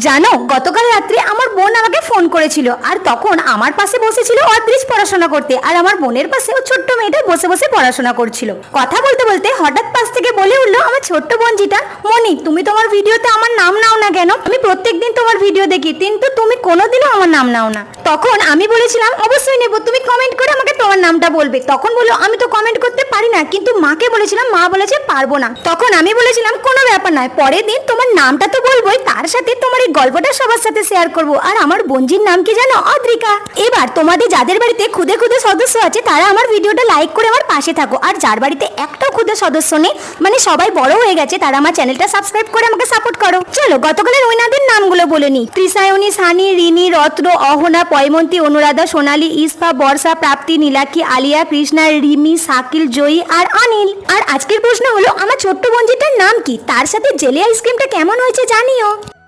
জানো, গতকাল রাত্রে আমার বোন আমাকে ফোন করেছিল, আর তখন আমার পাশে বসেছিল অদৃশ পড়াশোনা করতে, আর আমার বোনের পাশে ও ছোট্ট মেয়েটা বসে বসে পড়াশোনা করছিল। কথা বলতে বলতে হঠাৎ পাশ থেকে বলে উঠলো আমার ছোট্ট বোনজিটা, মনি তুমি তোমার ভিডিওতে আমার নাম নাও না কেন? আমি প্রত্যেকদিন তোমার ভিডিও দেখি, কিন্তু তুমি কোনোদিনও আমার নাম নাও না। তখন আমি বলেছিলাম অবশ্যই নেব, তুমি কমেন্ট করে আমাকে তোমার নামটা বলবে। তখন বললো আমি তো কমেন্ট করতে পারি না, কিন্তু মাকে বলেছিলাম, মা বলেছে পারবো না। তখন আমি বলেছিলাম কোনো ব্যাপার নয়, পরের দিন তোমার নামটা তো বলবোই, তার সাথে তোমার এই গল্পটা সবার সাথে শেয়ার করব। আর আমার বোনজির নাম কি জানো? অদ্রিকা। এবার তোমাদের যাদের বাড়িতে খুদে খুদে সদস্য আছে তারা আমার ভিডিওটা লাইক করে আমার পাশে থাকো, আর যার বাড়িতে একটাও খুদে সদস্য নেই, মানে সবাই বড় হয়ে গেছে, তারা আমার চ্যানেলটা সাবস্ক্রাইব করে আমাকে সাপোর্ট করো। চলো গতকালের উইনারদের নামগুলো বলে নি। ত্রিসায়নী, সানি, রিনি, রত্ন, অহনা, পয়মন্তী, অনুরাধা, সোনালী, ইস্পা, বর্ষা, প্রাপ্তি, নীলাক্ষী, আলিয়া, কৃষ্ণা, রিমি, শাকিল, জয়ী আর অনিল। আর আজকের প্রশ্ন হলো আমার ছোট্ট বোনজিটার নাম কি, তার সাথে জেলি আইসক্রিমটা কেমন হয়েছে জানিও।